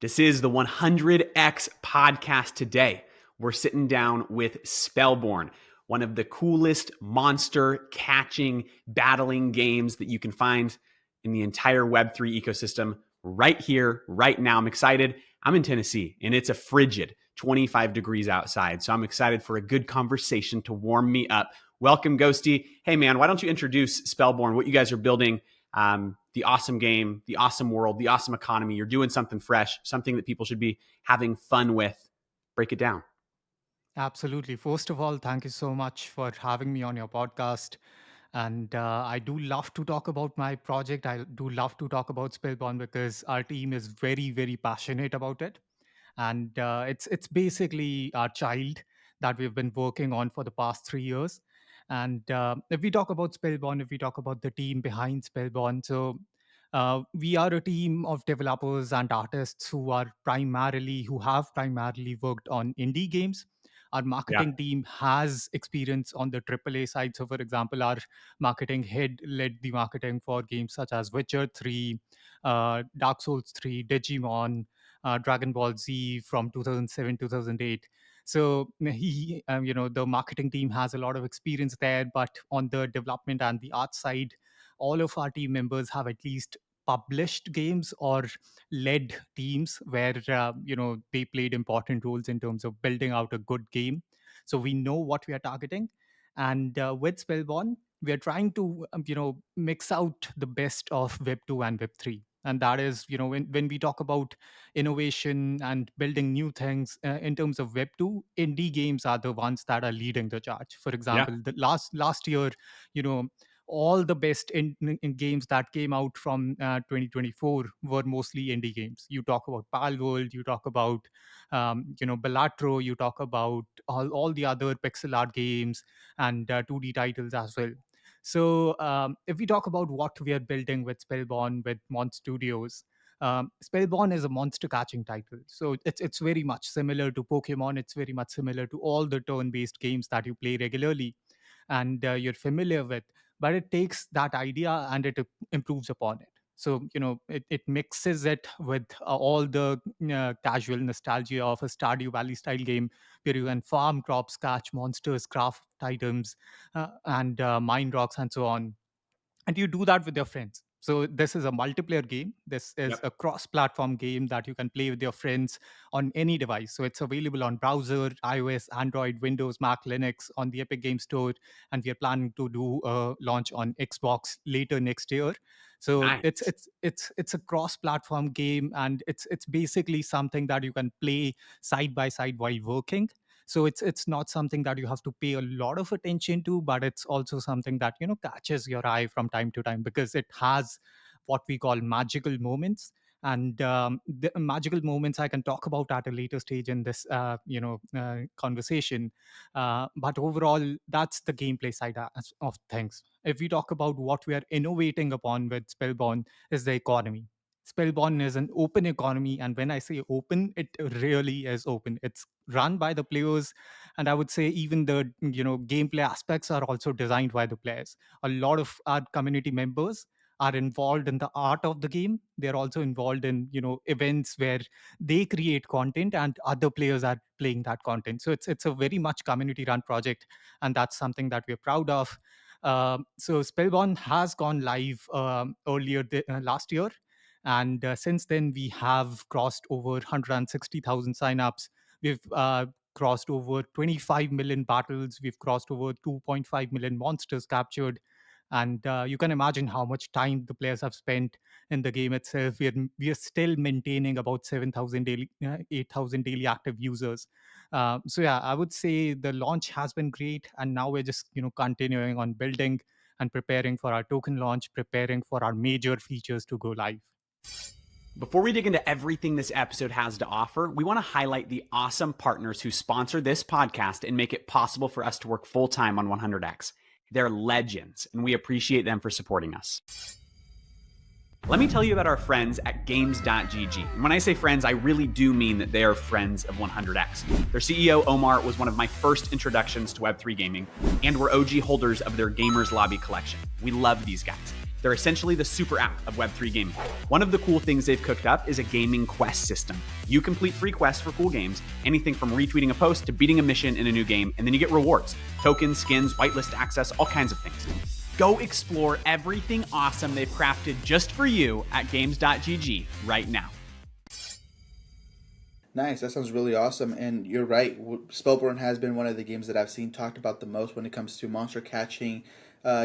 This is the 100X podcast today. We're sitting down with Spellborne, one of the coolest monster catching, battling games that you can find in the entire Web3 ecosystem right here, right now. I'm excited. I'm in Tennessee and it's a frigid 25 degrees outside. So I'm excited for a good conversation to warm me up. Welcome, Ghosty. Hey, man, why don't you introduce Spellborne, what you guys are building, the awesome game, the awesome world, the awesome economy. You're doing something fresh, something that people should be having fun with. Break it down. Absolutely. First of all, thank you so much for having me on your podcast. And I do love to talk about my project. I do love to talk about Spellborne because our team is very, very passionate about it. And it's basically our child that we've been working on for the past 3 years. And if we talk about Spellborne, if we talk about the team behind Spellborne, so we are a team of developers and artists who have primarily worked on indie games. Our Yeah. marketing team has experience on the AAA side. So, for example, our marketing head led the marketing for games such as Witcher 3, Dark Souls 3, Digimon, Dragon Ball Z from 2007, 2008. So the marketing team has a lot of experience there. But on the development and the art side, all of our team members have at least published games or led teams where they played important roles in terms of building out a good game. So we know what we are targeting, and with Spellborne, we are trying to mix out the best of Web 2 and Web 3. And that is, when we talk about innovation and building new things in terms of Web 2, indie games are the ones that are leading the charge. For Yeah. example, the last year, you know all the best in games that came out from 2024 were mostly indie games. You talk about Palworld, you talk about Bellatro, you talk about all the other pixel art games and 2D titles as well. So if we talk about what we are building with Spellborne with Mon Studios, Spellborne is a monster catching title. So it's very much similar to Pokemon. It's very much similar to all the turn-based games that you play regularly and you're familiar with, but it takes that idea and it improves upon it. So it mixes it with all the casual nostalgia of a Stardew Valley style game where you can farm crops, catch monsters, craft items, and mine rocks and so on, and you do that with your friends. So this is a multiplayer game. This is Yep. a cross platform game that you can play with your friends on any device. So it's available on browser, iOS, Android, Windows, Mac, Linux, on the Epic Game Store, and we are planning to do a launch on Xbox later next year. So it's Nice. it's it's it's a cross platform game, and it's basically something that you can play side by side while working. So it's not something that you have to pay a lot of attention to, but it's also something that catches your eye from time to time because it has what we call magical moments. And the magical moments I can talk about at a later stage in this conversation. But overall, that's the gameplay side of things. If we talk about what we are innovating upon with Spellborne, is the economy. Spellborne is an open economy, and when I say open, it really is open. It's run by the players, and I would say even the gameplay aspects are also designed by the players. A lot of our community members are involved in the art of the game. They're also involved in events where they create content and other players are playing that content. So it's a very much community run project, and that's something that we're proud of. So Spellborne has gone live earlier last year, and since then, we have crossed over 160,000 signups. We've crossed over 25 million battles. We've crossed over 2.5 million monsters captured. And you can imagine how much time the players have spent in the game itself. We are still maintaining about 7,000 daily, 8,000 daily active users. So yeah, I would say the launch has been great, and now we're just continuing on building and preparing for our token launch, preparing for our major features to go live. Before we dig into everything this episode has to offer, we want to highlight the awesome partners who sponsor this podcast and make it possible for us to work full time on 100X. They're legends, and we appreciate them for supporting us. Let me tell you about our friends at games.gg. And when I say friends, I really do mean that they are friends of 100X. Their CEO, Omar, was one of my first introductions to Web3 gaming, and we're OG holders of their Gamers Lobby collection. We love these guys. They're essentially the super app of Web3 gaming. One of the cool things they've cooked up is a gaming quest system. You complete free quests for cool games, anything from retweeting a post to beating a mission in a new game, and then you get rewards, tokens, skins, whitelist access, all kinds of things. Go explore everything awesome they've crafted just for you at games.gg right now. Nice. That sounds really awesome. And you're right. Spellborne has been one of the games that I've seen talked about the most when it comes to monster catching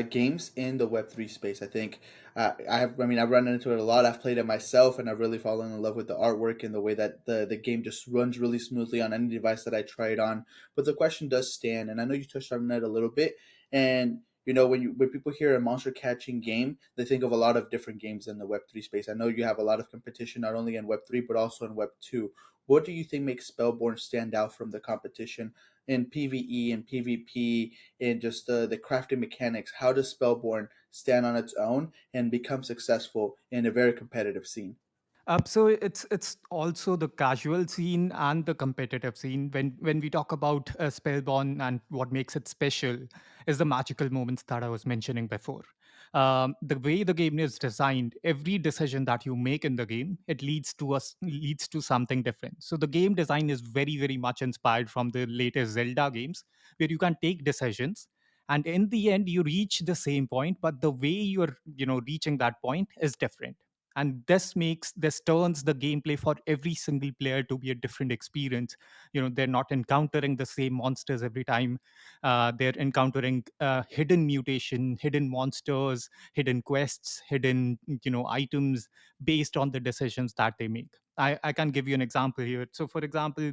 games in the Web3 space. I think I've run into it a lot. I've played it myself, and I've really fallen in love with the artwork and the way that the game just runs really smoothly on any device that I try it on. But the question does stand, and I know you touched on it a little bit. And when people hear a monster catching game, they think of a lot of different games in the Web3 space. I know you have a lot of competition not only in Web3 but also in Web2. What do you think makes Spellborne stand out from the competition in PvE and PvP and just the crafting mechanics? How does Spellborne stand on its own and become successful in a very competitive scene? So it's also the casual scene and the competitive scene. When we talk about Spellborn, and what makes it special is the magical moments that I was mentioning before. The way the game is designed, every decision that you make in the game, it leads to something different. So the game design is very much inspired from the latest Zelda games, where you can take decisions, and in the end you reach the same point, but the way you're reaching that point is different. And this turns the gameplay for every single player to be a different experience. They're not encountering the same monsters every time. They're encountering hidden mutation, hidden monsters, hidden quests, hidden items, based on the decisions that they make. I can give you an example here. So for example,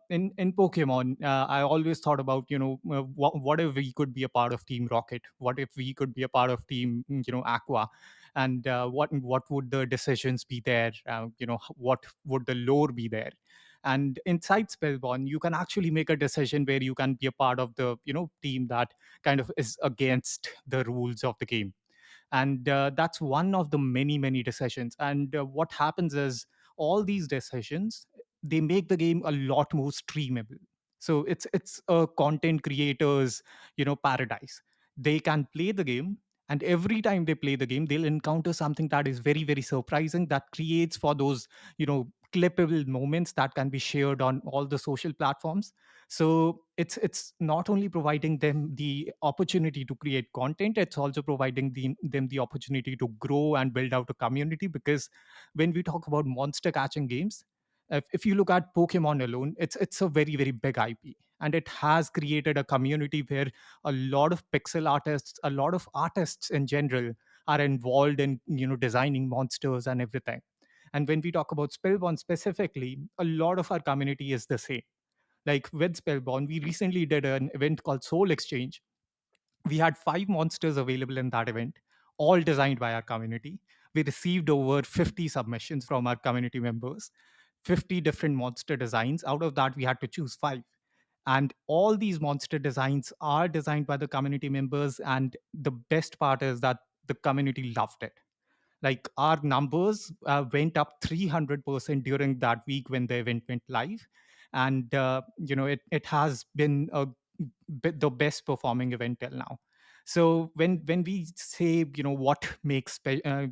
in Pokemon, I always thought about, what if we could be a part of Team Rocket? What if we could be a part of Team, Aqua? And what would the decisions be there? What would the lore be there? And inside Spellborn, you can actually make a decision where you can be a part of the team that kind of is against the rules of the game. And that's one of the many decisions. And what happens is, all these decisions, they make the game a lot more streamable. So it's a content creator's paradise. They can play the game, and every time they play the game, they'll encounter something that is very surprising, that creates for those clippable moments that can be shared on all the social platforms. So it's not only providing them the opportunity to create content, it's also providing them the opportunity to grow and build out a community. Because when we talk about monster catching games, if you look at Pokemon alone, it's a very big IP, and it has created a community where a lot of pixel artists, a lot of artists in general, are involved in designing monsters and everything. And when we talk about Spellborn specifically, a lot of our community is the same. Like with Spellborn, we recently did an event called Soul Exchange. We had 5 monsters available in that event, all designed by our community. We received over 50 submissions from our community members, 50 different monster designs. Out of that, we had to choose 5. And all these monster designs are designed by the community members. And the best part is that the community loved it. Like, our numbers went up 300% during that week when the event went live. And it has been the best performing event till now. So when we say, what makes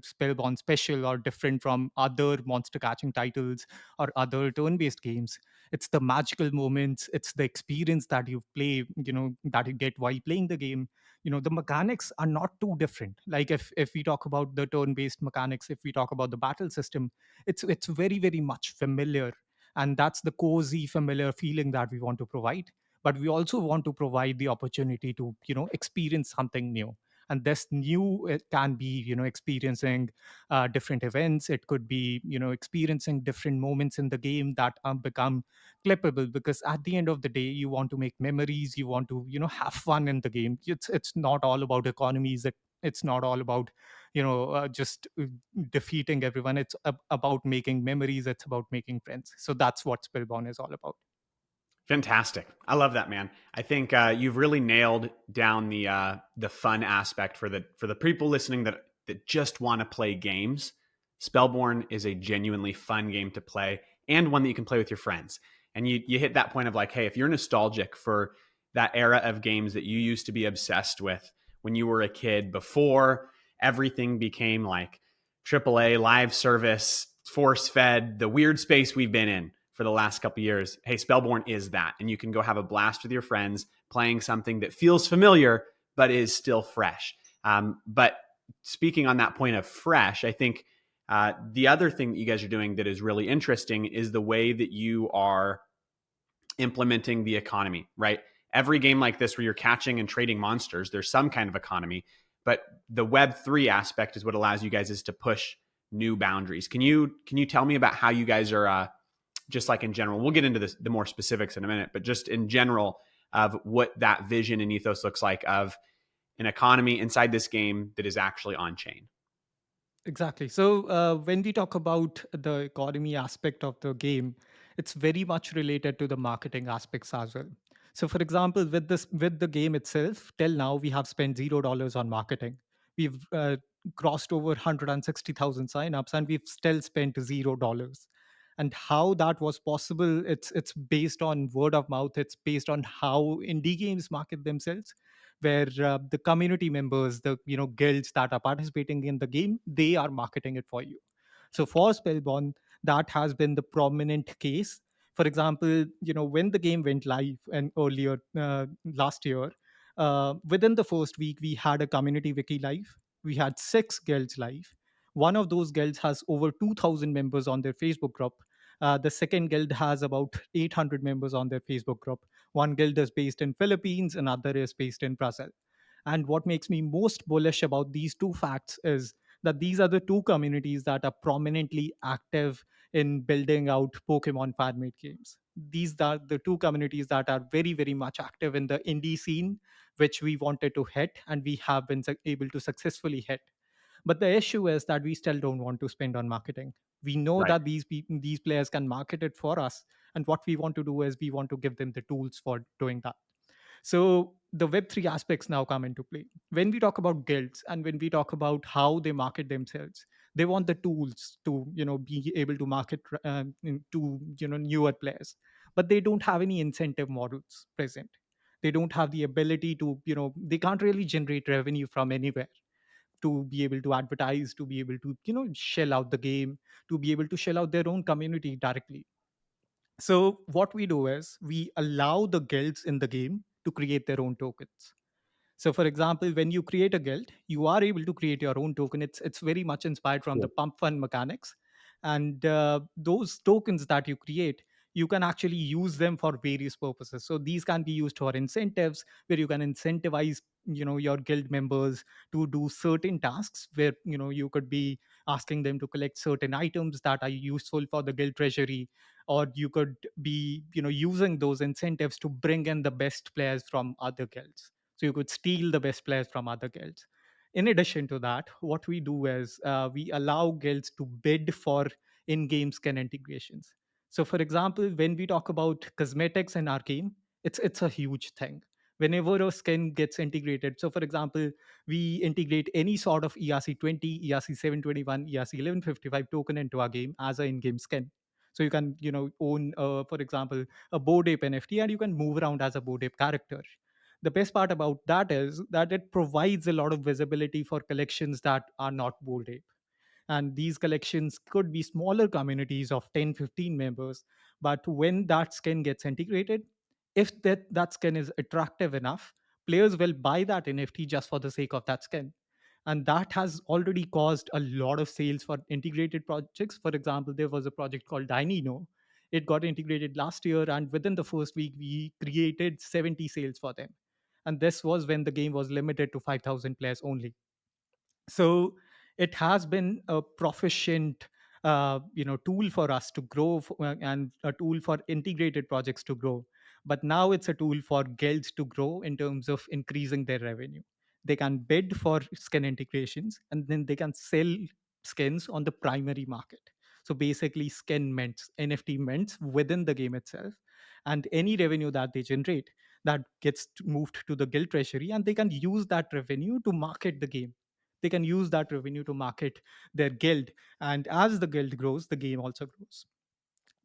Spellbound special or different from other monster catching titles or other turn based games, it's the magical moments, it's the experience that you play, that you get while playing the game. The mechanics are not too different. Like, if we talk about the turn based mechanics, if we talk about the battle system, it's very much familiar. And that's the cozy familiar feeling that we want to provide. But we also want to provide the opportunity to experience something new. And this new, it can be experiencing different events. It could be experiencing different moments in the game that become clippable. Because at the end of the day, you want to make memories, you want to have fun in the game. It's not all about economies. It's not all about just defeating everyone. It's about making memories, it's about making friends. So that's what Spellbound is all about. Fantastic. I love that, man. I think you've really nailed down the fun aspect for the people listening that just want to play games. Spellborn is a genuinely fun game to play, and one that you can play with your friends. And you hit that point of like, hey, if you're nostalgic for that era of games that you used to be obsessed with when you were a kid, before everything became like AAA live service, force fed, the weird space we've been in for the last couple of years. Hey, Spellborne is that. And you can go have a blast with your friends playing something that feels familiar, but is still fresh. But speaking on that point of fresh, I think the other thing that you guys are doing that is really interesting is the way that you are implementing the economy, right? Every game like this where you're catching and trading monsters, there's some kind of economy, but the Web3 aspect is what allows you guys is to push new boundaries. Can you tell me about how you guys are just like in general? We'll get into the more specifics in a minute, but just in general of what that vision and ethos looks like of an economy inside this game that is actually on chain. Exactly. So when we talk about the economy aspect of the game, it's very much related to the marketing aspects as well. So, for example, with the game itself, till now we have spent $0 on marketing. We've crossed over 160,000 signups, and we've still spent $0. And how that was possible, it's based on word of mouth. It's based on how indie games market themselves, where the community members, the guilds that are participating in the game, they are marketing it for you. So for Spellborn, that has been the prominent case. For example, when the game went live and earlier last year, within the first week we had a community wiki live. We had 6 guilds live. One of those guilds has over 2,000 members on their Facebook group. The second guild has about 800 members on their Facebook group. One guild is based in Philippines, another is based in Brazil. And what makes me most bullish about these two facts is that these are the two communities that are prominently active in building out Pokemon fan-made games. These are the two communities that are very, very much active in the indie scene, which we wanted to hit, and we have been able to successfully hit. But the issue is that we still don't want to spend on marketing. We know Right. that these players can market it for us, and what we want to do is we want to give them the tools for doing that. So the Web3 aspects now come into play. When we talk about guilds and when we talk about how they market themselves, they want the tools to be able to market to newer players, but they don't have any incentive models present. They don't have the ability to they can't really generate revenue from anywhere to be able to advertise, to be able to shell out the game, to be able to shell out their own community directly. So what we do is we allow the guilds in the game to create their own tokens. So, for example, when you create a guild, you are able to create your own token. It's very much inspired from the Cool. pump fund mechanics, and those tokens that you create, you can actually use them for various purposes. So these can be used for incentives, where you can incentivize your guild members to do certain tasks, where you could be asking them to collect certain items that are useful for the guild treasury, or you could be using those incentives to bring in the best players from other guilds, so you could steal the best players from other guilds. In addition to that, what we do is we allow guilds to bid for in-game skin integrations. So, for example, when we talk about cosmetics in our game, it's a huge thing. Whenever a skin gets integrated, so for example, we integrate any sort of ERC20, ERC721, ERC1155 token into our game as an in-game skin. So you can own, for example, a Bored Ape NFT, and you can move around as a Bored Ape character. The best part about that is that it provides a lot of visibility for collections that are not Bored Ape. And these collections could be smaller communities of 10, 15 members. But when that skin gets integrated, if that skin is attractive enough, players will buy that NFT just for the sake of that skin. And that has already caused a lot of sales for integrated projects. For example, there was a project called Dynino. It got integrated last year, and within the first week we created 70 sales for them. And this was when the game was limited to 5,000 players only. So it has been a proficient tool for us to grow, and a tool for integrated projects to grow. But now it's a tool for guilds to grow in terms of increasing their revenue. They can bid for skin integrations, and then they can sell skins on the primary market. So basically skin mints, NFT mints within the game itself, and any revenue that they generate, that gets moved to the guild treasury, and they can use that revenue to market the game. They can use that revenue to market their guild, and as the guild grows, the game also grows.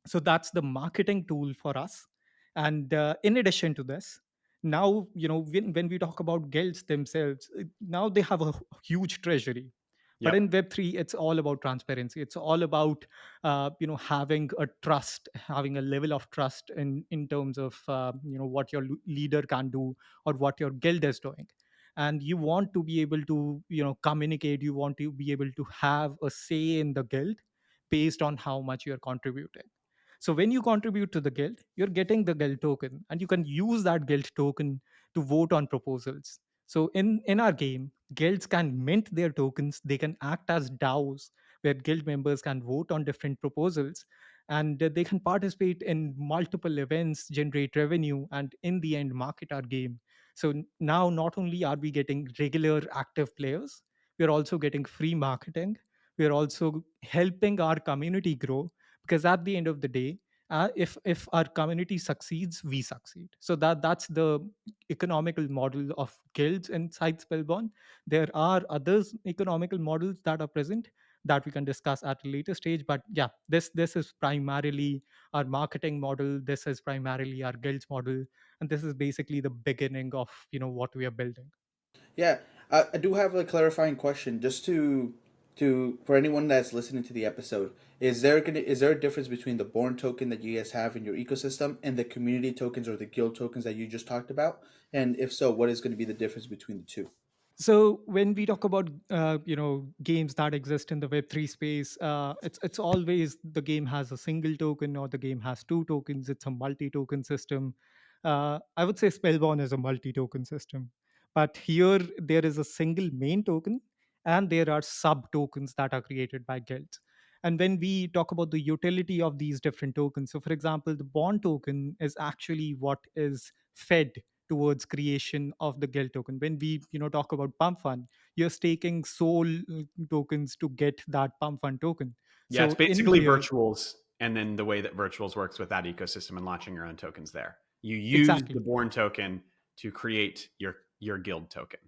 So that's the marketing tool for us. And in addition to this, Now, when we talk about guilds themselves, now they have a huge treasury. But Yep. in Web3, it's all about transparency. It's all about having a trust, having a level of trust in terms of what your leader can do or what your guild is doing. And you want to be able to communicate. You want to be able to have a say in the guild based on how much you're contributing. So when you contribute to the guild, you're getting the guild token, and you can use that guild token to vote on proposals. So in our game, guilds can mint their tokens. They can act as DAOs, where guild members can vote on different proposals, and they can participate in multiple events, generate revenue, and in the end, market our game. So now, not only are we getting regular active players, we're also getting free marketing. We're also helping our community grow, because at the end of the day, if our community succeeds, we succeed. So that's the economical model of guilds inside Spellborne. There are others economical models that are present that we can discuss at a later stage. But yeah, this is primarily our marketing model. This is primarily our guilds model, and this is basically the beginning of what we are building. Yeah, I do have a clarifying question, just to for anyone that's listening to the episode. Is there a difference between the Born token that you guys have in your ecosystem and the community tokens or the guild tokens that you just talked about? And if so, what is going to be the difference between the two? So when we talk about games that exist in the Web3 space, it's always the game has a single token or the game has two tokens. It's a multi-token system. I would say Spellborn is a multi-token system, but here there is a single main token, and there are sub tokens that are created by guilds. And when we talk about the utility of these different tokens, so for example, the bond token is actually what is fed towards creation of the guild token. When we talk about pump fund, you're staking soul tokens to get that pump fund token. Yeah, it's So in basically here, virtuals, and then the way that virtuals works with that ecosystem and launching your own tokens there. You use the exactly. Born token to create your guild token.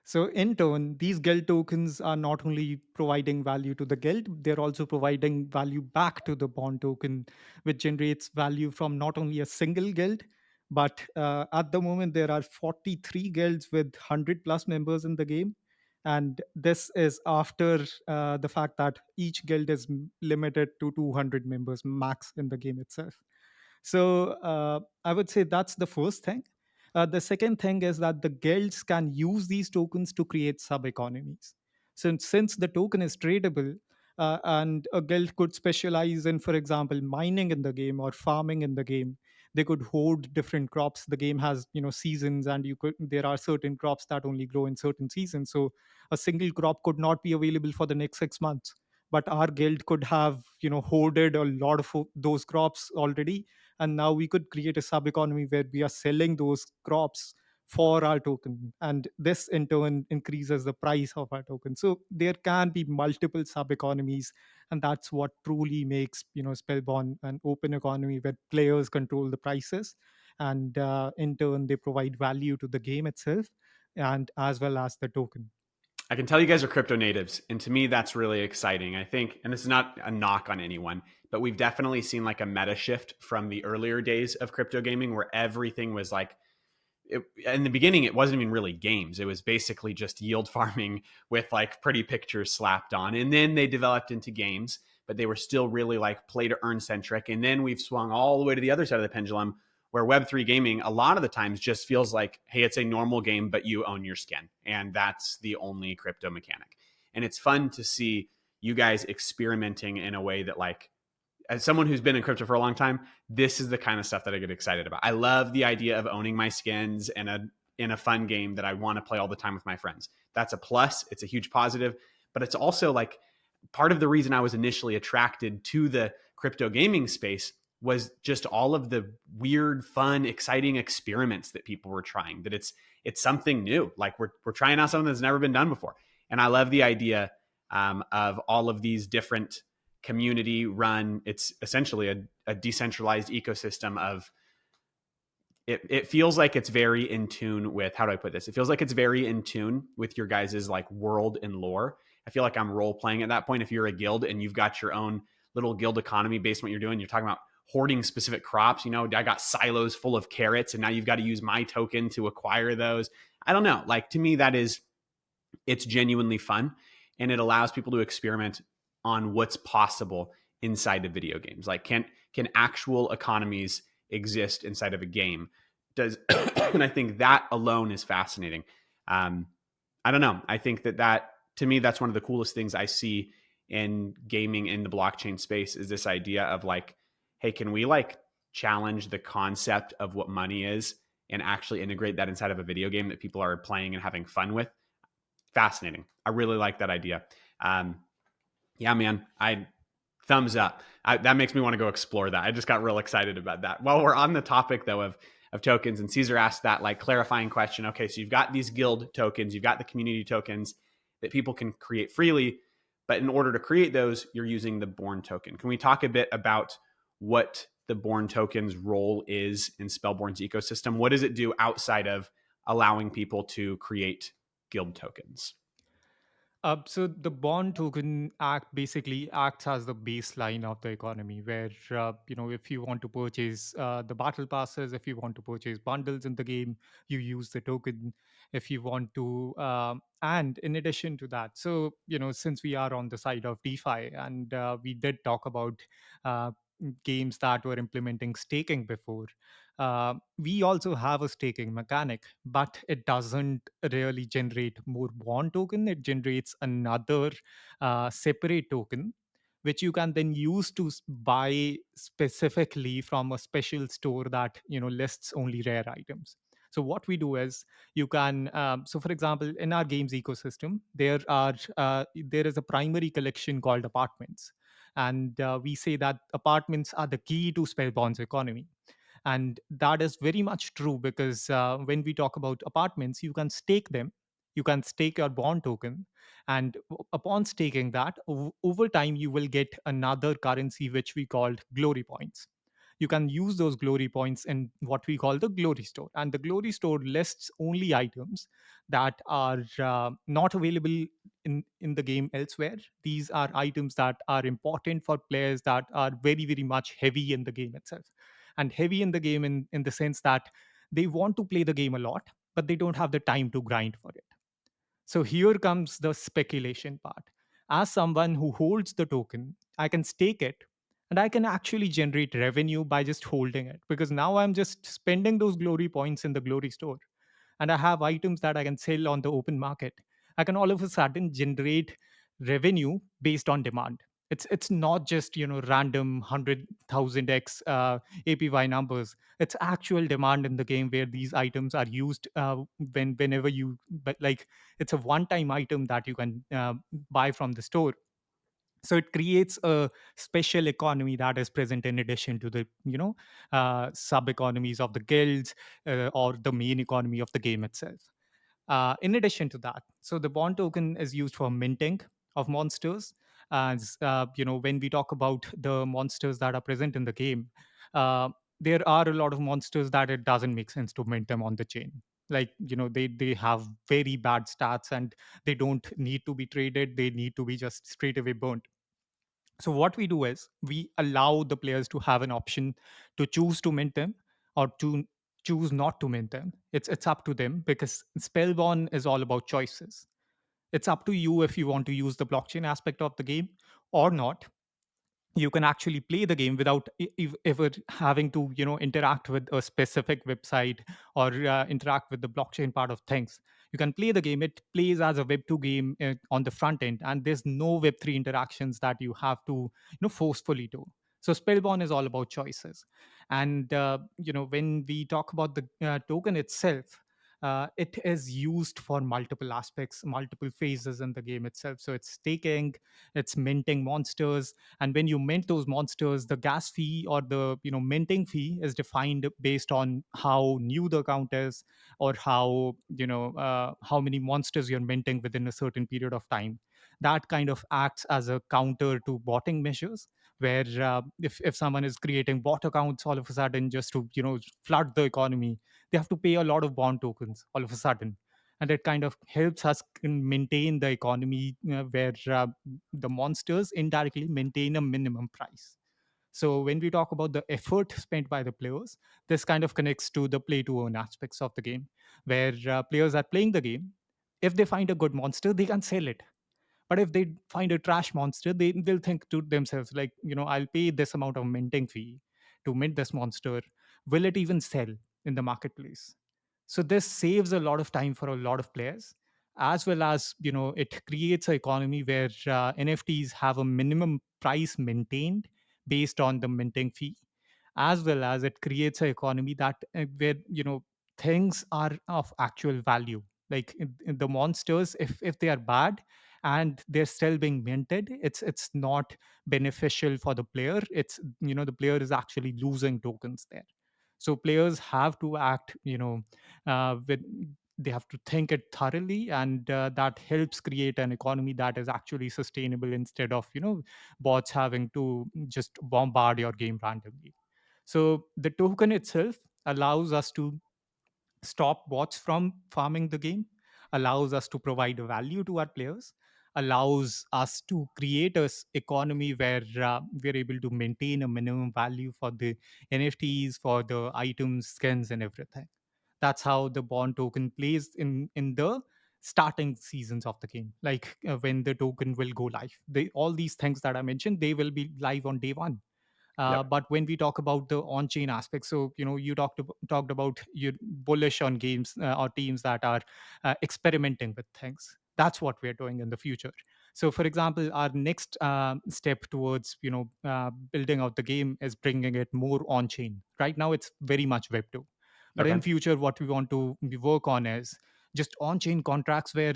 So, in turn, these guild tokens are not only providing value to the guild, they're also providing value back to the bond token, which generates value from not only a single guild, but at the moment, there are 43 guilds with 100 plus members in the game. And this is after the fact that each guild is limited to 200 members max in the game itself. So I would say that's the first thing. The second thing is that the guilds can use these tokens to create sub economies. Since the token is tradable, and a guild could specialize in, for example, mining in the game or farming in the game. They could hoard different crops. The game has seasons, and there are certain crops that only grow in certain seasons. So a single crop could not be available for the next 6 months. But our guild could have hoarded a lot of those crops already, and now we could create a sub economy where we are selling those crops for our token, and this in turn increases the price of our token. So there can be multiple sub economies, and that's what truly makes Spellborn an open economy where players control the prices, and in turn they provide value to the game itself and as well as the token. I can tell you guys are crypto natives, and to me, that's really exciting. I think, and this is not a knock on anyone, but we've definitely seen like a meta shift from the earlier days of crypto gaming where everything was like, in the beginning, it wasn't even really games. It was basically just yield farming with like pretty pictures slapped on. And then they developed into games, but they were still really like play to earn centric. And then we've swung all the way to the other side of the pendulum where Web3 gaming a lot of the times just feels like, hey, it's a normal game, but you own your skin. And that's the only crypto mechanic. And it's fun to see you guys experimenting in a way that like, as someone who's been in crypto for a long time, this is the kind of stuff that I get excited about. I love the idea of owning my skins in a fun game that I want to play all the time with my friends. That's a plus. It's a huge positive, but it's also like part of the reason I was initially attracted to the crypto gaming space was just all of the weird, fun, exciting experiments that people were trying. That it's something new. Like we're trying out something that's never been done before, and I love the idea of all of these different community run. It's essentially a decentralized ecosystem of it feels like it's very in tune with, how do I put this? It feels like it's very in tune with your guys's like world and lore. I feel like I'm role playing at that point. If you're a guild and you've got your own little guild economy based on what you're doing, you're talking about hoarding specific crops. I got silos full of carrots, and now you've got to use my token to acquire those. I don't know. Like, to me, it's genuinely fun, and it allows people to experiment on what's possible inside of video games. Like, can actual economies exist inside of a game? Does And I think that alone is fascinating. I don't know. I think that to me, that's one of the coolest things I see in gaming in the blockchain space, is this idea of like, hey, can we like challenge the concept of what money is and actually integrate that inside of a video game that people are playing and having fun with? Fascinating. I really like that idea. Yeah, man, I thumbs up. That makes me want to go explore that. I just got real excited about that. While we're on the topic though of tokens, and Caesar asked that like clarifying question. Okay, so you've got these guild tokens, you've got the community tokens that people can create freely, but in order to create those, you're using the BORNE token. Can we talk a bit about what the BORNE token's role is in Spellborne's ecosystem? What does it do outside of allowing people to create guild tokens? So the bond token act basically acts as the baseline of the economy, where if you want to purchase the battle passes, if you want to purchase bundles in the game, you use the token. If you want to, and in addition to that, so since we are on the side of DeFi, and we did talk about uh, games that were implementing staking before. We also have a staking mechanic, but it doesn't really generate more bond token. It generates another separate token, which you can then use to buy specifically from a special store that lists only rare items. So what we do is you can so for example, in our games ecosystem, there is a primary collection called apartments, and we say that apartments are the key to Spellborne's economy. And that is very much true, because when we talk about apartments, you can stake them. You can stake your bond token, and upon staking that, over time you will get another currency which we called glory points. You can use those glory points in what we call the glory store, and the glory store lists only items that are not available in the game elsewhere. These are items that are important for players that are very, very much heavy in the game itself, and heavy in the game in the sense that they want to play the game a lot, but they don't have the time to grind for it. So here comes the speculation part. As someone who holds the token, I can stake it, and I can actually generate revenue by just holding it, because now I'm just spending those glory points in the glory store, and I have items that I can sell on the open market. I can all of a sudden generate revenue based on demand. It's not just random 100,000x APY numbers. It's actual demand in the game where these items are used whenever you, but like, it's a one-time item that you can buy from the store. So it creates a special economy that is present in addition to the sub economies of the guilds, or the main economy of the game itself. In addition to that, so the bond token is used for minting of monsters. As when we talk about the monsters that are present in the game, uh, there are a lot of monsters that it doesn't make sense to mint them on the chain. Like, they have very bad stats, and they don't need to be traded. They need to be just straight away burnt. So what we do is we allow the players to have an option to choose to mint them, or to choose not to mint them. It's up to them, because Spellborn is all about choices. It's up to you if you want to use the blockchain aspect of the game or not. You can actually play the game without ever having to interact with a specific website, or interact with the blockchain part of things. You can play the game. It plays as a web 2 game on the front end, and there's no web 3 interactions that you have to forcefully do. So Spellborn is all about choices. And when we talk about the token itself, it is used for multiple aspects, multiple phases in the game itself. So it's staking, it's minting monsters, and when you mint those monsters, the gas fee, or the minting fee, is defined based on how new the account is, or how many monsters you're minting within a certain period of time. That kind of acts as a counter to botting measures, where if someone is creating bot accounts all of a sudden just to flood the economy, they have to pay a lot of bond tokens all of a sudden. And it kind of helps us maintain the economy, where the monsters indirectly maintain a minimum price. So when we talk about the effort spent by the players, this kind of connects to the play to earn aspects of the game, where players are playing the game. If they find a good monster, they can sell it. But if they find a trash monster, they'll think to themselves, like, I'll pay this amount of minting fee to mint this monster. Will it even sell in the marketplace? So this saves a lot of time for a lot of players, as well as, it creates an economy where NFTs have a minimum price maintained based on the minting fee, as well as it creates an economy that where things are of actual value. Like in the monsters, if they are bad and they're still being minted, it's not beneficial for the player. It's, the player is actually losing tokens there. So players have to act, with they have to think it thoroughly, and that helps create an economy that is actually sustainable, instead of bots having to just bombard your game randomly. So the token itself allows us to stop bots from farming the game, allows us to provide value to our players, allows us to create a economy where we're able to maintain a minimum value for the NFTs, for the items, skins, and everything. That's how the bond token plays in the starting seasons of the game, like when the token will go live. All these things that I mentioned, they will be live on day one. Yep. But when we talk about the on-chain aspect, so you talked about you're bullish on games or teams that are experimenting with things. That's what we're doing in the future. So, for example, our next step towards building out the game is bringing it more on-chain. Right now, it's very much Web2, but Okay. in future, what we want to work on is just on-chain contracts where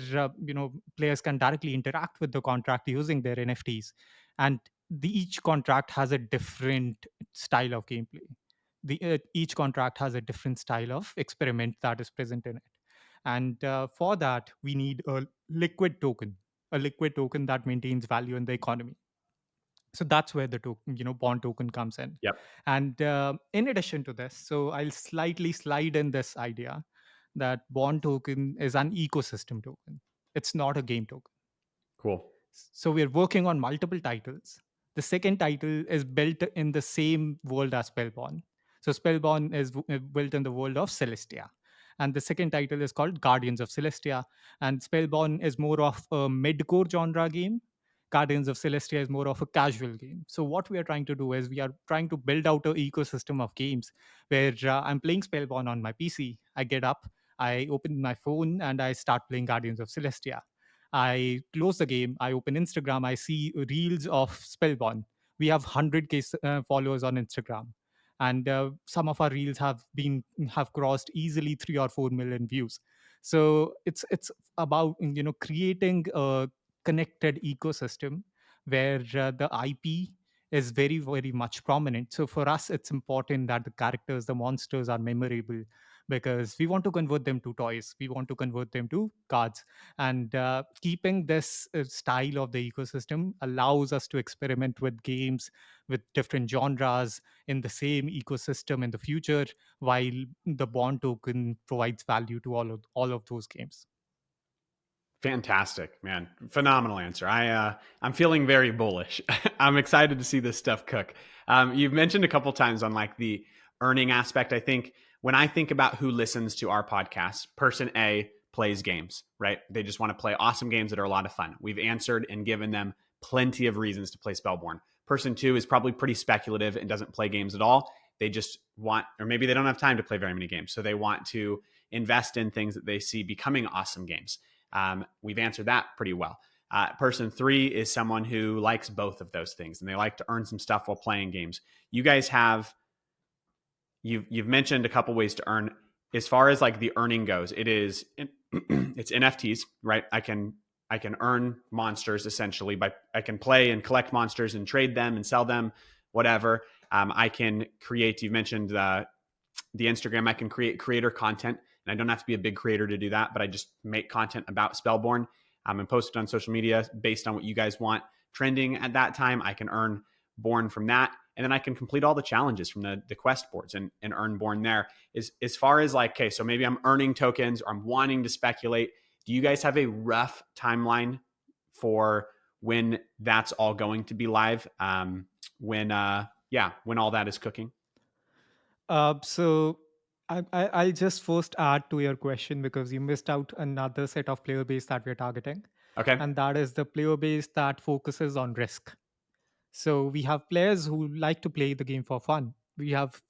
players can directly interact with the contract using their NFTs, and each contract has a different style of gameplay. Each contract has a different style of experiment that is present in it, and for that we need a liquid token that maintains value in the economy. So that's where the token, bond token comes in. Yep. And in addition to this, so I'll slightly slide in this idea that bond token is an ecosystem token. It's not a game token. Cool. So we're working on multiple titles. The second title is built in the same world as Spellborne. So Spellborne is built in the world of Celestia. And the second title is called Guardians of Celestia. And Spellborne is more of a mid-core genre game. Guardians of Celestia is more of a casual game. So what we are trying to do is we are trying to build out an ecosystem of games where I'm playing Spellborne on my PC. I get up, I open my phone, and I start playing Guardians of Celestia. I close the game, I open Instagram, I see reels of Spellborne. We have 100K followers on Instagram. And some of our reels have crossed easily 3 or 4 million views. So it's about creating a connected ecosystem where the IP is very, very much prominent. So for us, it's important that the characters, the monsters are memorable, because we want to convert them to toys. We want to convert them to cards. And keeping this style of the ecosystem allows us to experiment with games with different genres in the same ecosystem in the future, while the bond token provides value to all of those games. Fantastic, man. Phenomenal answer. I'm feeling very bullish. I'm excited to see this stuff cook. You've mentioned a couple times on like the earning aspect. I think when I think about who listens to our podcast, person A plays games, right? They just want to play awesome games that are a lot of fun. We've answered and given them plenty of reasons to play Spellborne. Person 2 is probably pretty speculative and doesn't play games at all. They just want, or maybe they don't have time to play very many games. So they want to invest in things that they see becoming awesome games. We've answered that pretty well. Person 3 is someone who likes both of those things, and they like to earn some stuff while playing games. You guys have, you've mentioned a couple ways to earn. As far as like the earning goes, it's NFTs, right? I can earn monsters essentially I can play and collect monsters and trade them and sell them, whatever. I can create. You've mentioned the Instagram. I can create creator content, and I don't have to be a big creator to do that, but I just make content about Spellborne and post it on social media based on what you guys want trending at that time. I can earn Born from that, and then I can complete all the challenges from the quest boards and earn Born there. As far as like, okay, so maybe I'm earning tokens or I'm wanting to speculate. Do you guys have a rough timeline for when that's all going to be live? when all that is cooking? So I'll just first add to your question because you missed out another set of player base that we're targeting, Okay. and that is the player base that focuses on risk. So we have players who like to play the game for fun. We have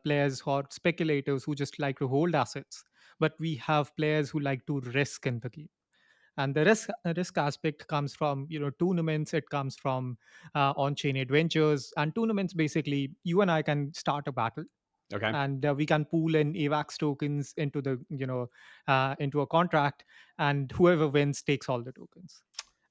players who are speculators who just like to hold assets, but we have players who like to risk in the game. And the risk aspect comes from tournaments. It comes from on-chain adventures and tournaments. Basically, you and I can start a battle, Okay. and we can pool in AVAX tokens into the into a contract, and whoever wins takes all the tokens.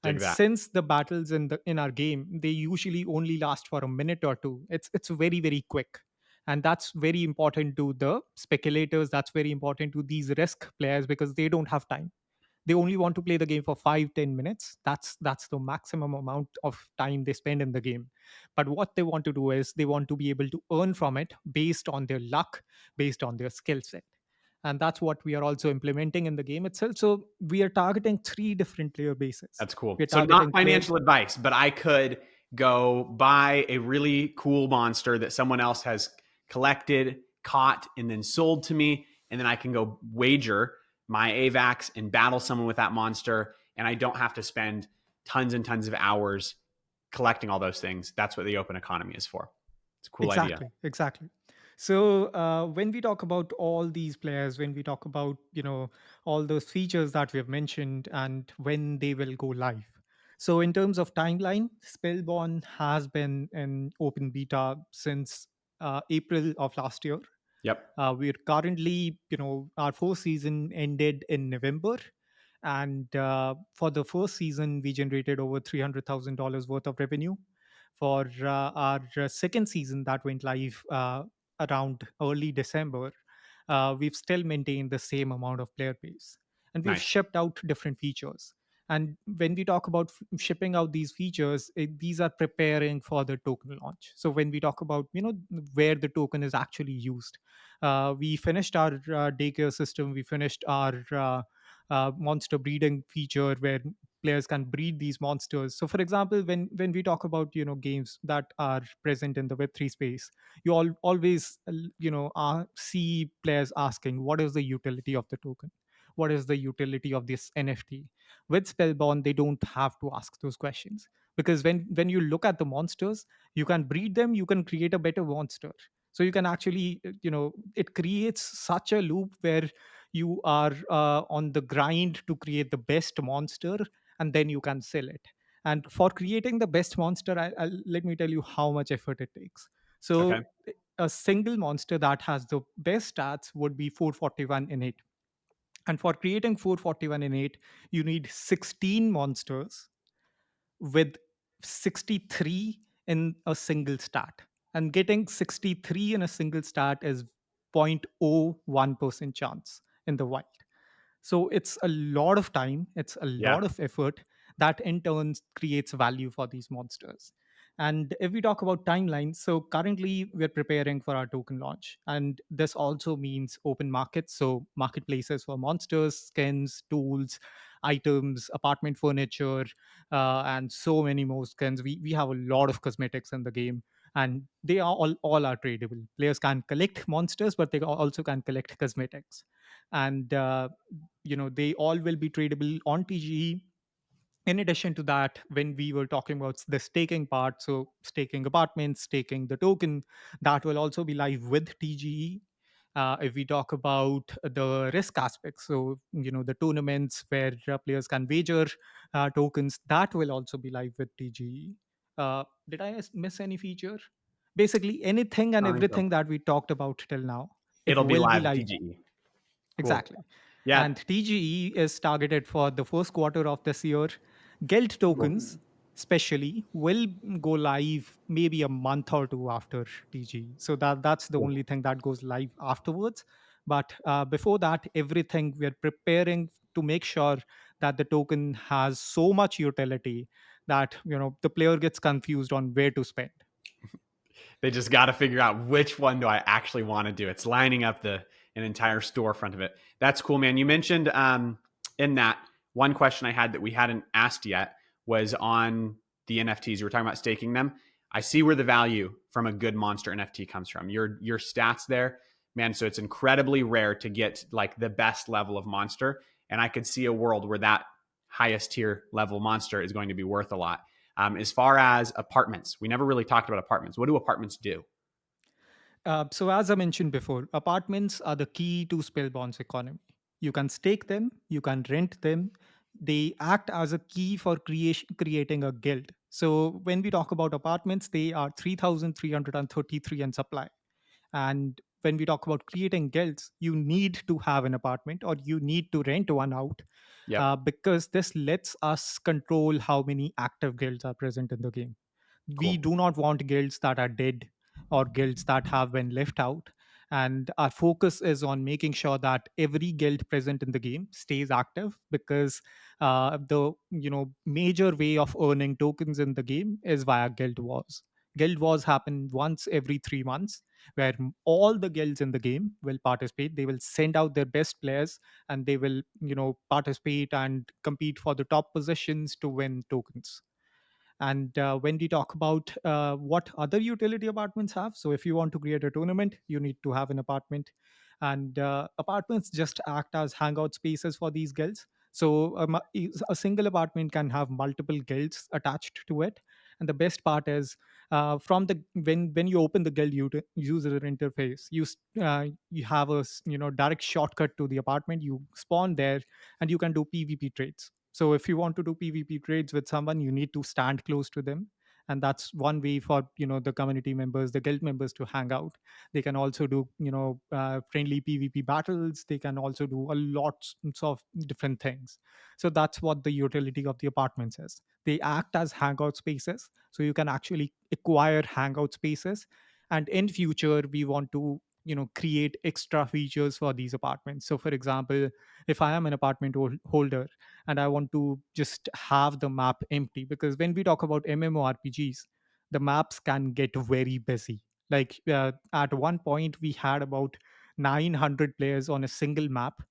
Dig And that. since the battles in our game, they usually only last for a minute or two. It's very very quick, and that's very important to the speculators. That's very important to these risk players because they don't have time. They only want to play the game for 5-10 minutes. That's the maximum amount of time they spend in the game. But what they want to do is they want to be able to earn from it based on their luck, based on their skill set. And that's what we are also implementing in the game itself. So we are targeting three different player bases. That's cool. We're So not targeting players. financial advice, but I could go buy a really cool monster that someone else has collected, caught, and then sold to me. And then I can go wager my AVAX and battle someone with that monster. And I don't have to spend tons and tons of hours collecting all those things. That's what the open economy is for. It's a cool idea. Exactly. So when we talk about all these players, when we talk about all those features that we've mentioned and when they will go live. So in terms of timeline, Spellborne has been in open beta since April of last year. Yep. We're currently, our first season ended in November. And for the first season, we generated over $300,000 worth of revenue. For our second season that went live around early December, we've still maintained the same amount of player base. And we've Nice. shipped out different features. And when we talk about shipping out these features, these are preparing for the token launch. So when we talk about where the token is actually used, we finished our daycare system. We finished our monster breeding feature where players can breed these monsters. So for example, when we talk about games that are present in the web3 space, you always see players asking what is the utility of the token, what is the utility of this NFT. With Spellborn, they don't have to ask those questions because when you look at the monsters, you can breed them, you can create a better monster. So you can actually it creates such a loop where you are on the grind to create the best monster, and then you can sell it. And for creating the best monster, let me tell you how much effort it takes. Okay. So a single monster that has the best stats would be 441 innate. And for creating 441 innate, you need 16 monsters with 63 in a single stat. And getting 63 in a single stat is 0.01% chance in the wild. So it's a lot of time, it's a Yeah. lot of effort that in turn creates value for these monsters. And if we talk about timelines, so currently we're preparing for our token launch. And this also means open markets. So marketplaces for monsters, skins, tools, items, apartment furniture, and so many more skins. We have a lot of cosmetics in the game, and they are all are tradable. Players can collect monsters, but they also can collect cosmetics. And they all will be tradable on TGE. In addition to that, when we were talking about the staking part, so staking apartments, staking the token, that will also be live with TGE. If we talk about the risk aspects, so the tournaments where players can wager tokens, that will also be live with TGE. Did I miss any feature? Basically anything and I think so. everything that we talked about till now, it It'll be will be live at live. TGE. Cool. Exactly. Yeah. And TGE is targeted for the first quarter of this year. Geld Cool. tokens, especially, will go live maybe a month or two after TGE. So that's the Cool. only thing that goes live afterwards. But before that, everything we're preparing to make sure that the token has so much utility that the player gets confused on where to spend. They just got to figure out which one do I actually want to do. It's lining up an entire storefront of it. That's cool, man. You mentioned in that one question I had that we hadn't asked yet was on the NFTs. You were talking about staking them. I see where the value from a good monster NFT comes from. Your stats there, man. So it's incredibly rare to get like the best level of monster, and I could see a world where that highest tier level monster is going to be worth a lot. As far as apartments, we never really talked about apartments. What do apartments do? So, as I mentioned before, apartments are the key to Spellborne's economy. You can stake them, you can rent them. They act as a key for creating a guild. So, when we talk about apartments, they are 3,333 in supply. And when we talk about creating guilds, you need to have an apartment or you need to rent one out, Yep. because this lets us control how many active guilds are present in the game. We Cool. do not want guilds that are dead or guilds that have been left out, and our focus is on making sure that every guild present in the game stays active, because the major way of earning tokens in the game is via guild wars. Guild wars happen once every 3 months, where all the guilds in the game will participate. They will send out their best players, and they will participate and compete for the top positions to win tokens. And when we talk about what other utility apartments have, so if you want to create a tournament, you need to have an apartment. And apartments just act as hangout spaces for these guilds. So a single apartment can have multiple guilds attached to it. And the best part is, from the when you open the guild user interface, you have a direct shortcut to the apartment. You spawn there, and you can do PvP trades. So if you want to do PvP trades with someone, you need to stand close to them. And that's one way for the community members, the guild members, to hang out. They can also do friendly PvP battles. They can also do a lot of different things. So that's what the utility of the apartments is. They act as hangout spaces, so you can actually acquire hangout spaces. And in future, we want to create extra features for these apartments. So for example, if I am an apartment holder and I want to just have the map empty, because when we talk about MMORPGs, the maps can get very busy. Like at one point, we had about 900 players on a single map,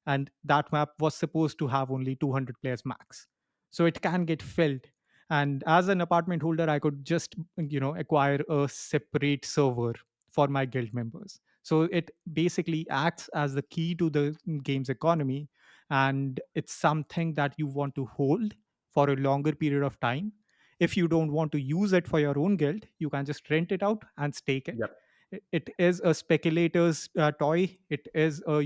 and that map was supposed to have only 200 players max. So it can get filled. And as an apartment holder, I could just acquire a separate server for my guild members. So it basically acts as the key to the game's economy, and it's something that you want to hold for a longer period of time. If you don't want to use it for your own guild, you can just rent it out and stake it. Yep. It is a speculator's toy. It is a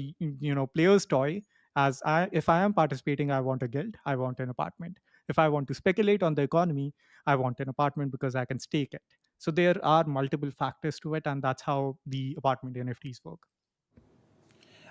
player's toy. If I am participating, I want a guild, I want an apartment. If I want to speculate on the economy, I want an apartment because I can stake it. So there are multiple factors to it, and that's how the apartment NFTs work.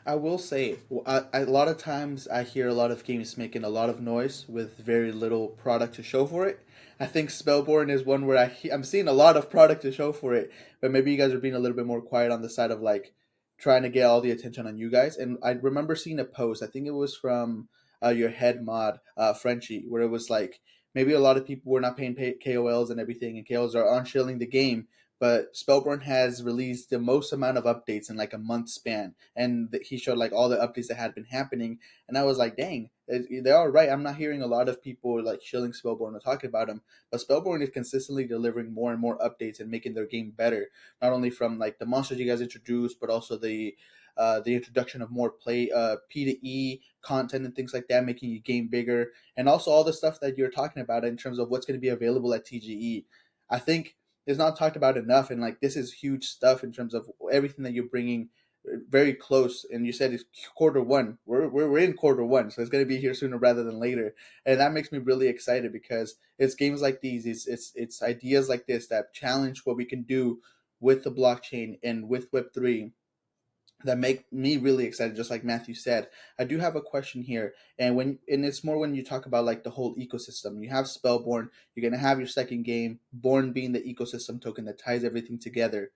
I will say, a lot of times I hear a lot of games making a lot of noise with very little product to show for it. I think Spellborne is one where I'm seeing a lot of product to show for it, but maybe you guys are being a little bit more quiet on the side of like trying to get all the attention on you guys. And I remember seeing a post, I think it was from your head mod, Frenchie, where it was like maybe a lot of people were not paying KOLs and everything, and KOLs are unshilling the game, but Spellborn has released the most amount of updates in like a month span, and he showed like all the updates that had been happening, and I was like, dang, they are right. I'm not hearing a lot of people like shilling Spellborn or talking about him, but Spellborn is consistently delivering more and more updates and making their game better, not only from like the monsters you guys introduced, but also the introduction of more play P to E content and things like that, making your game bigger, and also all the stuff that you're talking about in terms of what's going to be available at TGE. I think is not talked about enough, and like this is huge stuff in terms of everything that you're bringing very close. And you said it's quarter 1. We're in quarter 1, so it's going to be here sooner rather than later, and that makes me really excited because it's games like these, it's ideas like this that challenge what we can do with the blockchain and with Web3 that make me really excited. Just like Matthew said, I do have a question here, and it's more when you talk about like the whole ecosystem. You have Spellborn, you're gonna have your second game, Born being the ecosystem token that ties everything together.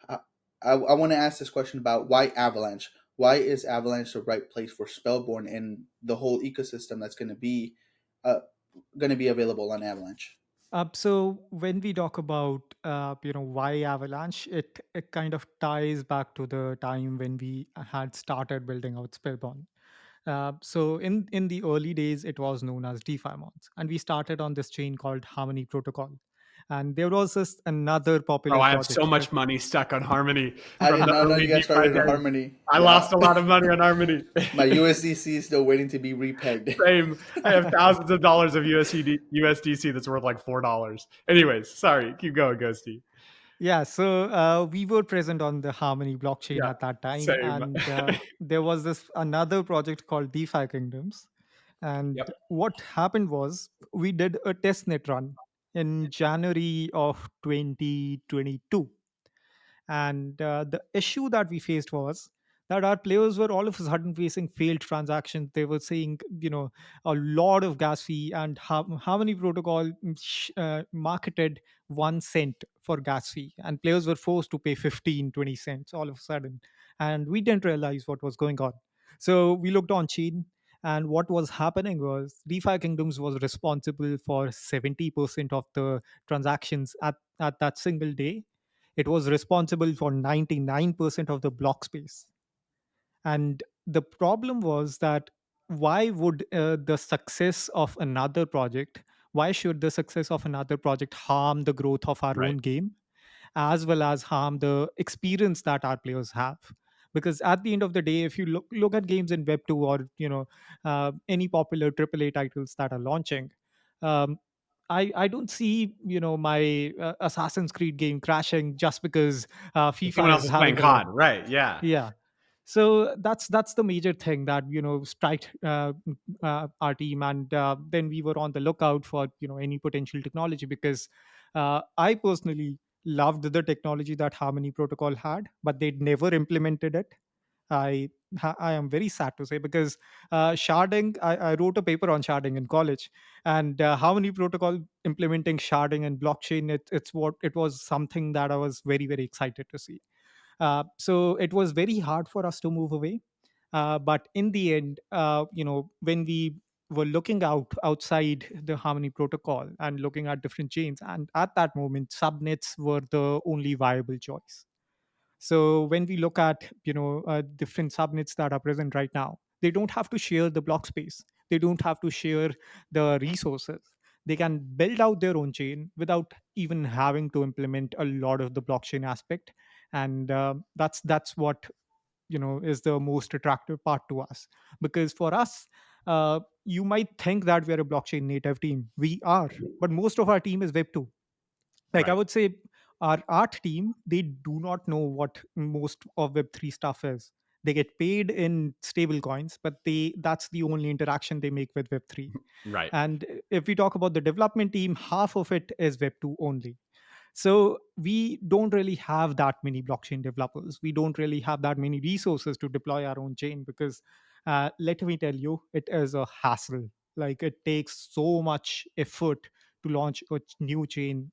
I, I want to ask this question about why Avalanche. Why is Avalanche the right place for Spellborn and the whole ecosystem that's uh, going to be available on Avalanche? So when we talk about why Avalanche, it kind of ties back to the time when we had started building out Spellborn. So in the early days, it was known as DeFi Mons, and we started on this chain called Harmony Protocol. And there was this another Bro, popular I have so project much money stuck on Harmony I from did the not know early you guys DeFi started in days. Harmony. I Yeah. lost a lot of money on Harmony. My USDC is still waiting to be repegged. Same. I have thousands of dollars of USDC that's worth like $4. Anyways, sorry. Keep going, Ghosty. Yeah, so we were present on the Harmony blockchain Yeah, at that time, same. and there was this another project called DeFi Kingdoms. And Yep. what happened was we did a testnet run in January of 2022. And the issue that we faced was that our players were all of a sudden facing failed transactions. They were seeing, a lot of gas fee, and Harmony Protocol marketed 1 cent for gas fee, and players were forced to pay 15, 20 cents all of a sudden. And we didn't realize what was going on. So we looked on chain, and what was happening was DeFi Kingdoms was responsible for 70% of the transactions at that single day. It was responsible for 99% of the block space. And the problem was that why would the success of another project, why should the success of another project harm the growth of our Right. own game, as well as harm the experience that our players have? Because at the end of the day, if you look at games in web 2, or any popular AAA titles that are launching, um, I don't see my Assassin's Creed game crashing just because Someone FIFA else is is playing having a, COD. Right. Yeah. yeah. So that's the major thing that striked our team. And then we were on the lookout for any potential technology, because I personally loved the technology that Harmony Protocol had, but they'd never implemented it. I am very sad to say, because sharding, I wrote a paper on sharding in college, and Harmony Protocol implementing sharding and blockchain, it was something that I was very, very excited to see. So it was very hard for us to move away. But in the end, when we were looking outside the Harmony Protocol and looking at different chains, and at that moment, subnets were the only viable choice. So when we look at different subnets that are present right now, they don't have to share the block space. They don't have to share the resources. They can build out their own chain without even having to implement a lot of the blockchain aspect. And that's what is the most attractive part to us. Because for us, you might think that we're a blockchain native team. We are, but most of our team is web 2. Like, I Right. would say our art team, they do not know what most of web3 stuff is. They get paid in stable coins, but that's the only interaction they make with web3. Right. And if we talk about the development team, half of it is web2 only. So we don't really have that many blockchain developers. We don't really have that many resources to deploy our own chain, because let me tell you, it is a hassle. Like, it takes so much effort to launch a new chain.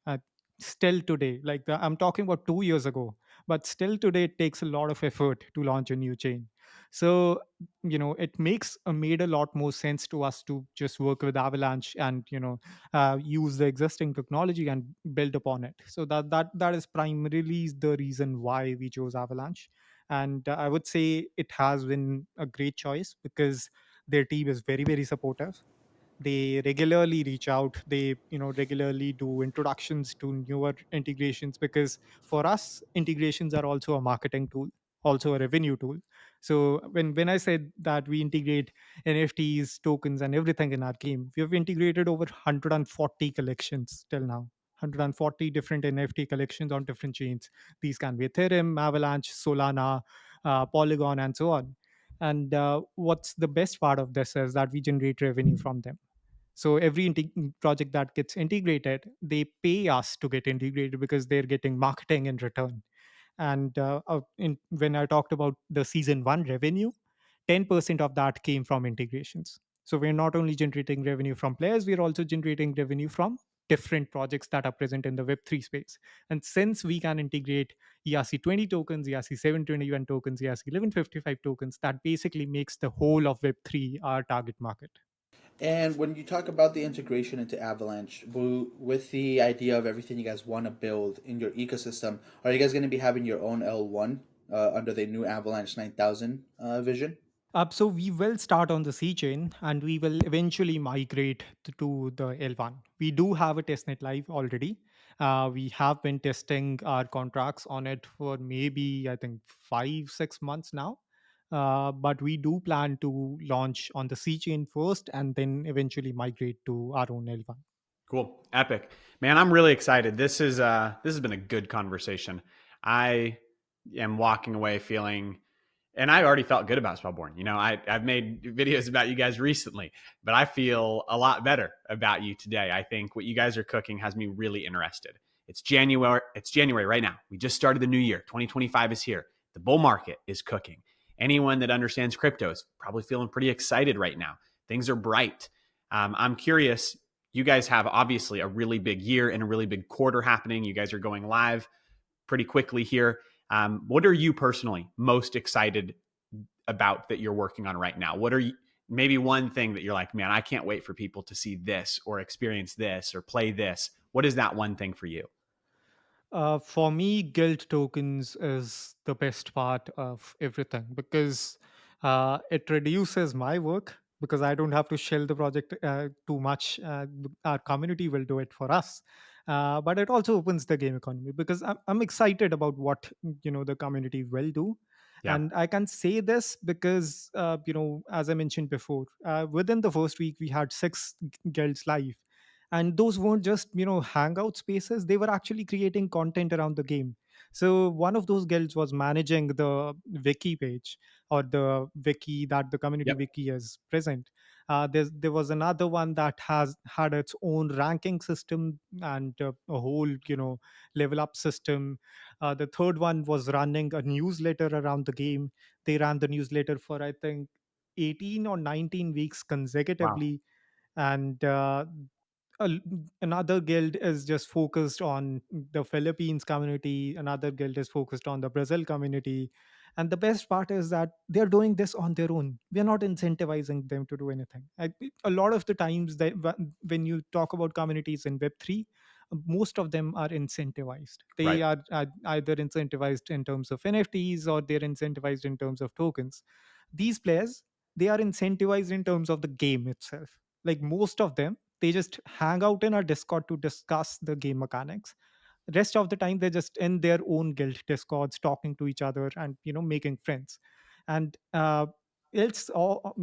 Still today, like I'm talking about 2 years ago, but still today it takes a lot of effort to launch a new chain. So it made a lot more sense to us to just work with Avalanche, and use the existing technology and build upon it. So that is primarily the reason why we chose Avalanche. And I would say it has been a great choice, because their team is very, very supportive. They regularly reach out. They regularly do introductions to newer integrations, because for us, integrations are also a marketing tool, also a revenue tool. So when I said that we integrate NFTs, tokens, and everything in our game, we have integrated over 140 collections till now. 140 different NFT collections on different chains. These can be Ethereum, Avalanche, Solana, Polygon, and so on. And what's the best part of this is that we generate revenue from them. So every project that gets integrated, they pay us to get integrated, because they're getting marketing in return. And when I talked about the season one revenue, 10% of that came from integrations. So we're not only generating revenue from players, we're also generating revenue from different projects that are present in the Web3 space. And since we can integrate ERC20 tokens, ERC721 tokens, ERC1155 tokens, that basically makes the whole of Web3 our target market. And when you talk about the integration into Avalanche, with the idea of everything you guys want to build in your ecosystem, are you guys going to be having your own L1 under the new Avalanche 9000 vision? So we will start on the C chain, and we will eventually migrate to the L1. We do have a testnet live already, We have been testing our contracts on it for maybe, I think, 5 6 months now. But we do plan to launch on the C chain first and then eventually migrate to our own L1. Cool. Epic. Man, I'm really excited. This has been a good conversation. I am walking away feeling, and I already felt good about Spellborne. I've made videos about you guys recently, but I feel a lot better about you today. I think what you guys are cooking has me really interested. It's January. It's January right now. We just started the new year. 2025 is here. The bull market is cooking. Anyone that understands crypto is probably feeling pretty excited right now. Things are bright. I'm curious. You guys have obviously a really big year and a really big quarter happening. You guys are going live pretty quickly here. What are you personally most excited about that you're working on right now? What are you, maybe one thing that you're like, man, I can't wait for people to see this or experience this or play this? What is that one thing for you? For me, guild tokens is the best part of everything because it reduces my work because I don't have to shell the project too much. Our community will do it for us. But it also opens the game economy because I'm excited about what the community will do. Yeah. And I can say this because as I mentioned before, within the first week we had six guilds live, and those weren't just hangout spaces, they were actually creating content around the game. So one of those guilds was managing the wiki page, or the wiki that the community Yep. wiki is present. There was another one that has had its own ranking system and a whole level up system. The third one was running a newsletter around the game. They ran the newsletter for, I think, 18 or 19 weeks Wow. consecutively. And a- another guild is just focused on the Philippines community. Another guild is focused on the Brazil community. And the best part is that they're doing this on their own. We're not incentivizing them to do anything. A lot of the times, when you talk about communities in Web3, most of them are incentivized. They Right. are either incentivized in terms of NFTs, or they're incentivized in terms of tokens. These players, they are incentivized in terms of the game itself. Like most of them, they just hang out in our Discord to discuss the game mechanics. Rest of the time they're just in their own guild discords talking to each other and making friends. And it's all,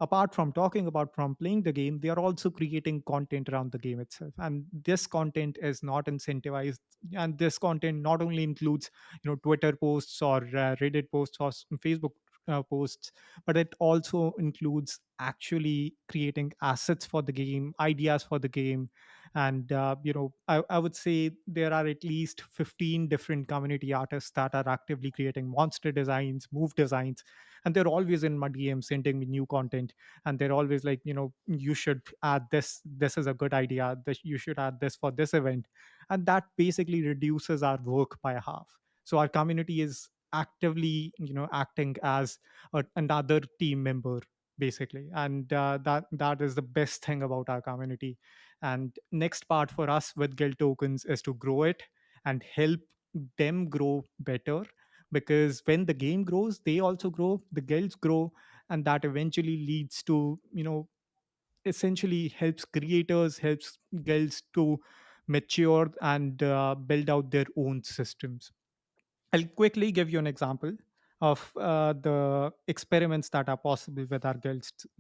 apart from talking about, from playing the game, they are also creating content around the game itself, and this content is not incentivized. And this content not only includes Twitter posts or Reddit posts or Facebook posts, but it also includes actually creating assets for the game, ideas for the game. And I would say there are at least 15 different community artists that are actively creating monster designs, move designs, and they're always in my DM sending me new content. And they're always like, you should add this is a good idea, this you should add this for this event. And that basically reduces our work by half. So our community is actively acting as another team member, basically. And that is the best thing about our community. And next part for us with guild tokens is to grow it and help them grow better, because when the game grows, they also grow, the guilds grow, and that eventually leads to essentially helps creators, helps guilds to mature and build out their own systems. I'll quickly give you an example of the experiments that are possible with our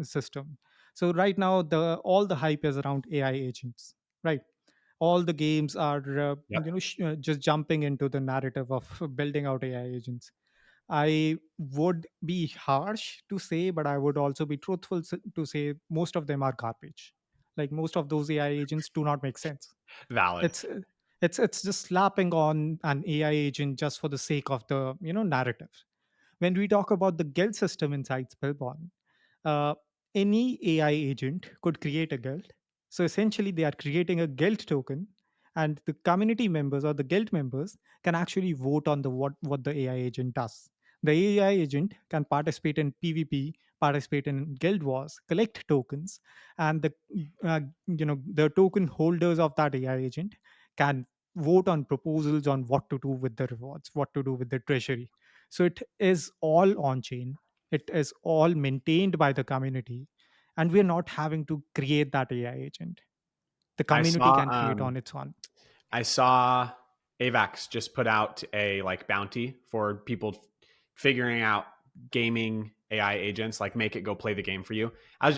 system. So right now, the all the hype is around AI agents, right? All the games are Yep. just jumping into the narrative of building out AI agents. I would be harsh to say, but I would also be truthful to say most of them are garbage. Like most of those AI agents do not make sense. Valid. It's it's it's just slapping on an AI agent just for the sake of the narrative. When we talk about the guild system inside Spellborne, uh, any AI agent could create a guild. So essentially, they are creating a guild token, and the community members or the guild members can actually vote on the what the AI agent does. The AI agent can participate in PvP, participate in guild wars, collect tokens, and the token holders of that AI agent can vote on proposals on what to do with the rewards, what to do with the treasury. So it is all on chain, it is all maintained by the community, and we're not having to create that AI agent. The I community saw can create on its own. I saw Avax just put out a like bounty for people figuring out gaming AI agents, like make it go play the game for you.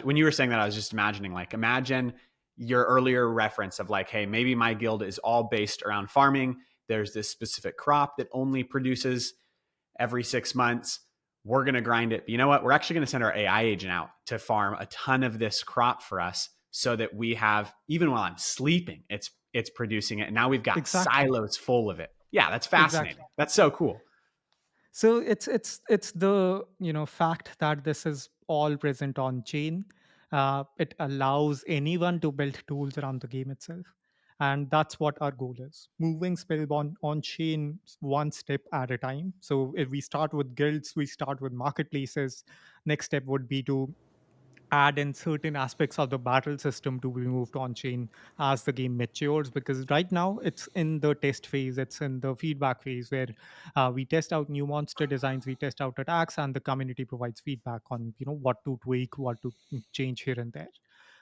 When you were saying that, I was just imagining, like, imagine your earlier reference of like, hey, maybe my guild is all based around farming. There's this specific crop that only produces every 6 months. We're going to grind it. But you know what? We're actually going to send our AI agent out to farm a ton of this crop for us so that we have, even while I'm sleeping, it's producing it. And now we've got Exactly. silos full of it. Yeah, that's Exactly. fascinating. That's so cool. So it's the fact that this is all present on chain. It allows anyone to build tools around the game itself, and that's what our goal is: moving Spellborne on chain one step at a time. So if we start with guilds, we start with marketplaces. Next step would be to add in certain aspects of the battle system to be moved on chain as the game matures, because right now it's in the test phase, it's in the feedback phase where we test out new monster designs, we test out attacks, and the community provides feedback on what to tweak, what to change here and there.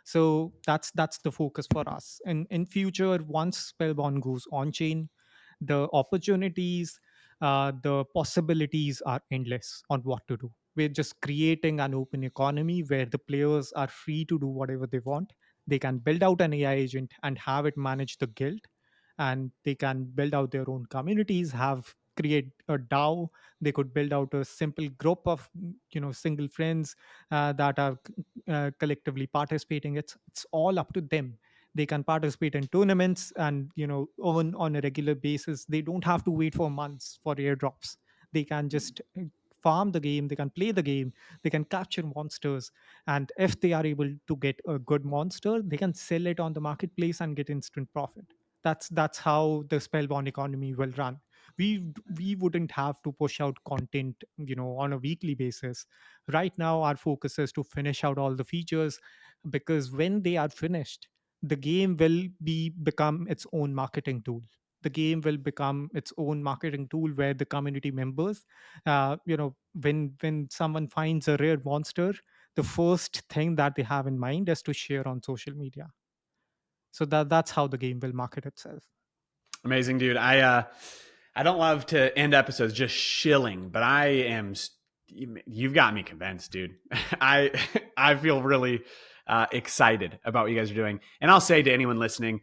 So that's the focus for us. And in future, once Spellborne goes on chain, the opportunities, the possibilities are endless on what to do. We're just creating an open economy where the players are free to do whatever they want. They can build out an AI agent and have it manage the guild, and they can build out their own communities, have create a DAO. They could build out a simple group of single friends that are collectively participating. It's all up to them. They can participate in tournaments and earn on a regular basis. They don't have to wait for months for airdrops. They can just farm the game, they can play the game, they can capture monsters, and if they are able to get a good monster, they can sell it on the marketplace and get instant profit. That's how the Spellbound economy will run. We wouldn't have to push out content on a weekly basis. Right now our focus is to finish out all the features, because when they are finished, the game will become its own marketing tool. The game will become its own marketing tool where the community members, when someone finds a rare monster, the first thing that they have in mind is to share on social media. So that's how the game will market itself. Amazing, dude. I don't love to end episodes just shilling, but I am. You've got me convinced, dude. I I feel really excited about what you guys are doing, and I'll say to anyone listening,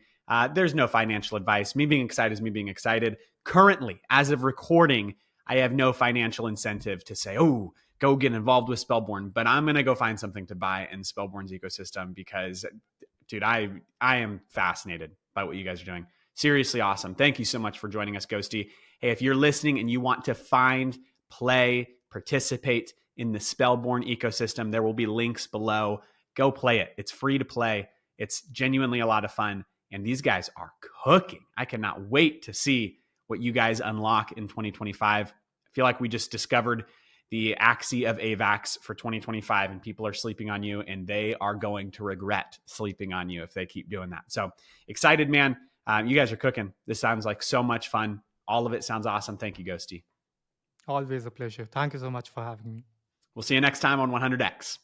there's no financial advice. Me being excited is me being excited. Currently, as of recording, I have no financial incentive to say, "Oh, go get involved with Spellborne," but I'm gonna go find something to buy in Spellborne's ecosystem because, dude, I am fascinated by what you guys are doing. Seriously awesome. Thank you so much for joining us, Ghosty. Hey, if you're listening and you want to find, play, participate in the Spellborne ecosystem, there will be links below. Go play it. It's free to play. It's genuinely a lot of fun. And these guys are cooking. I cannot wait to see what you guys unlock in 2025. I feel like we just discovered the Axie of AVAX for 2025, and people are sleeping on you, and they are going to regret sleeping on you if they keep doing that. So excited, man. You guys are cooking. This sounds like so much fun. All of it sounds awesome. Thank you, Ghosty. Always a pleasure. Thank you so much for having me. We'll see you next time on 100X.